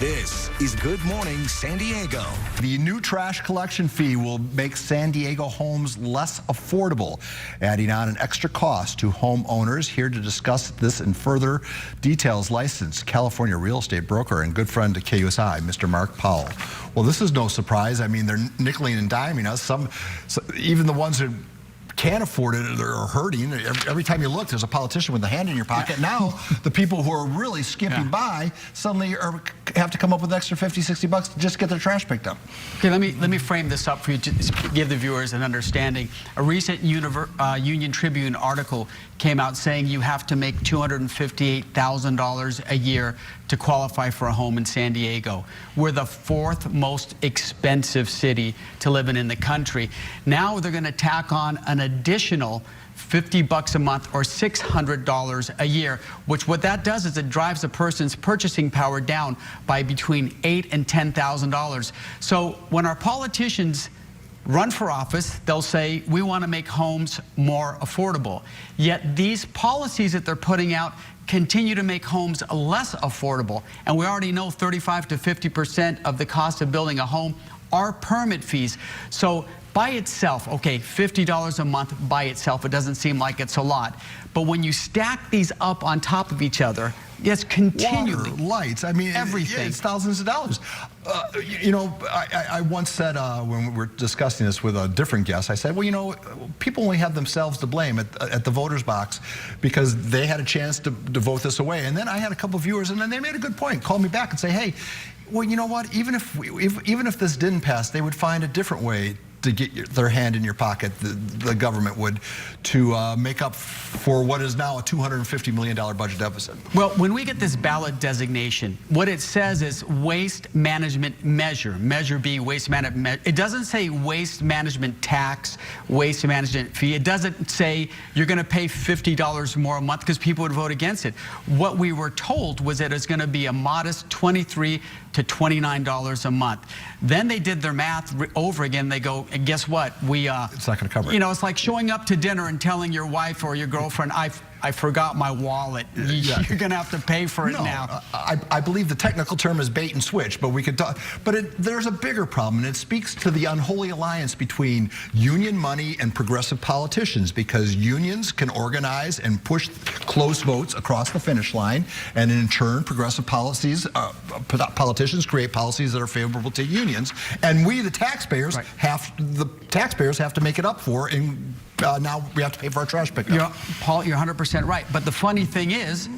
This is Good Morning San Diego. The new trash collection fee will make San Diego homes less affordable, adding on an extra cost to homeowners. Here to discuss this in further details, licensed California real estate broker and good friend to KUSI, Mr. Mark Powell. Well, this is no surprise. I mean, they're nickeling and diming us. Even the ones that can't afford it are hurting. Every time you look, there's a politician with a hand in your pocket. Now, the people who are really skipping by suddenly have to come up with extra 50, 60 bucks to just get their trash picked up. Okay, let me frame this up for you to give the viewers an understanding. A recent Union Tribune article came out saying you have to make $258,000 a year to qualify for a home in San Diego. We're the fourth most expensive city to live in the country. Now they're going to tack on an additional 50 bucks a month or $600 a year, which what that does is it drives a person's purchasing power down by between $8,000 and $10,000. So when our politicians run for office, they'll say, we want to make homes more affordable. Yet these policies that they're putting out continue to make homes less affordable. And we already know 35 to 50% of the cost of building a home are permit fees. So by itself, okay, $50 a month by itself, it doesn't seem like it's a lot. But when you stack these up on top of each other, yes, continually. Water, lights, I mean, everything. It's thousands of dollars. You know, I once said when we were discussing this with a different guest, I said, well, you know, people only have themselves to blame at the voters box because they had a chance to vote this away. And then I had a couple of viewers, and then they made a good point, called me back and say, hey, well, you know what, even if this didn't pass, they would find a different way to get their hand in your pocket, the government would, to make up for what is now a $250 million budget deficit. Well, when we get this ballot designation, what it says is waste management measure, Measure B, waste management. It doesn't say waste management tax, waste management fee. It doesn't say you're going to pay $50 more a month because people would vote against it. What we were told was that it's going to be a modest $23 to $29 a month. Then they did their math over again. They go, and guess what? It's not going to cover it. You know, it's like showing up to dinner and telling your wife or your girlfriend, I forgot my wallet. You're going to have to pay for it now. I believe the technical term is bait and switch, but we could talk. But there's a bigger problem, and it speaks to the unholy alliance between union money and progressive politicians, because unions can organize and push close votes across the finish line, and in turn, progressive politicians create policies that are favorable to unions, and we, the taxpayers, have to make it up for. And now we have to pay for our trash pickup. Paul, you're 100% right. But the funny thing is,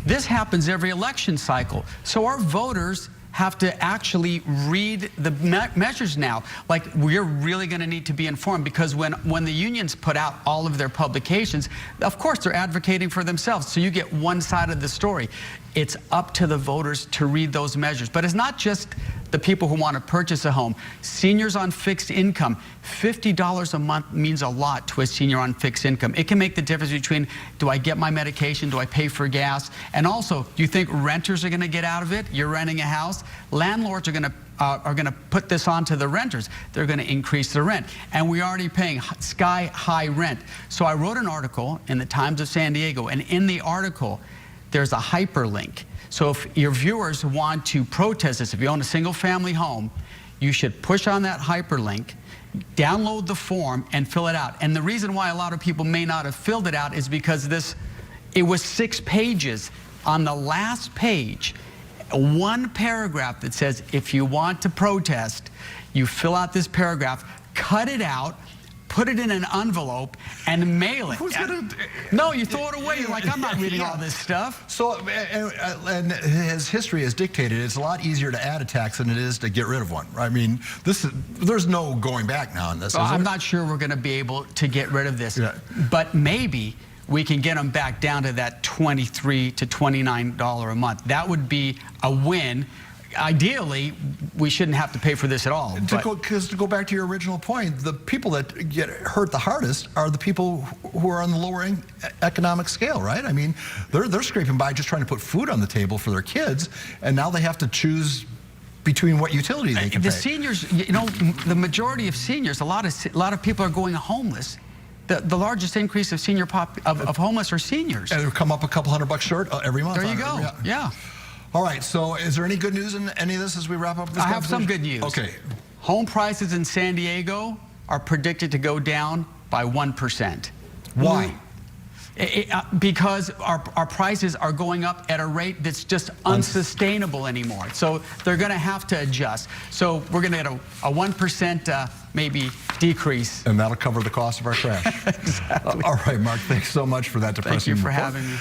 this happens every election cycle. So our voters have to actually read the measures now. Like, we're really going to need to be informed, because when the unions put out all of their publications, of course they're advocating for themselves. So you get one side of the story. It's up to the voters to read those measures. But it's not just the people who want to purchase a home. Seniors on fixed income, $50 a month means a lot to a senior on fixed income. It can make the difference between, do I get my medication, do I pay for gas? And also, do you think renters are going to get out of it? You're renting a house. Landlords are going to put this on to the renters. They're going to increase the rent. And we're already paying sky-high rent. So I wrote an article in the Times of San Diego, and in the article, there's a hyperlink. So if your viewers want to protest this, if you own a single-family home, you should push on that hyperlink, download the form, and fill it out. And the reason why a lot of people may not have filled it out is because it was 6 pages. On the last page, one paragraph that says, if you want to protest, you fill out this paragraph, cut it out, put it in an envelope, and mail it. No, you throw it away. You're like, I'm not reading all this stuff. So, and as history has dictated, it's a lot easier to add a tax than it is to get rid of one. I mean, there's no going back now on this. Well, I'm not sure we're going to be able to get rid of this, but maybe we can get them back down to that $23 to $29 a month. That would be a win. Ideally, we shouldn't have to pay for this at all. Because to go back to your original point, the people that get hurt the hardest are the people who are on the lower economic scale, right? I mean, they're scraping by just trying to put food on the table for their kids, and now they have to choose between what utility they can pay. The seniors, you know, the majority of seniors, a lot of people are going homeless. The largest increase of of homeless are seniors. And it'll come up a couple $100 short every month. There you go. Yeah. All right, so is there any good news in any of this as we wrap up this I have some conversation? good news. Okay. Home prices in San Diego are predicted to go down by 1%. Why? Because our prices are going up at a rate that's just unsustainable anymore. So they're going to have to adjust. So we're going to get a 1% maybe decrease. And that'll cover the cost of our trash. Exactly. All right, Mark, thanks so much for that depressing Thank you for report. having me.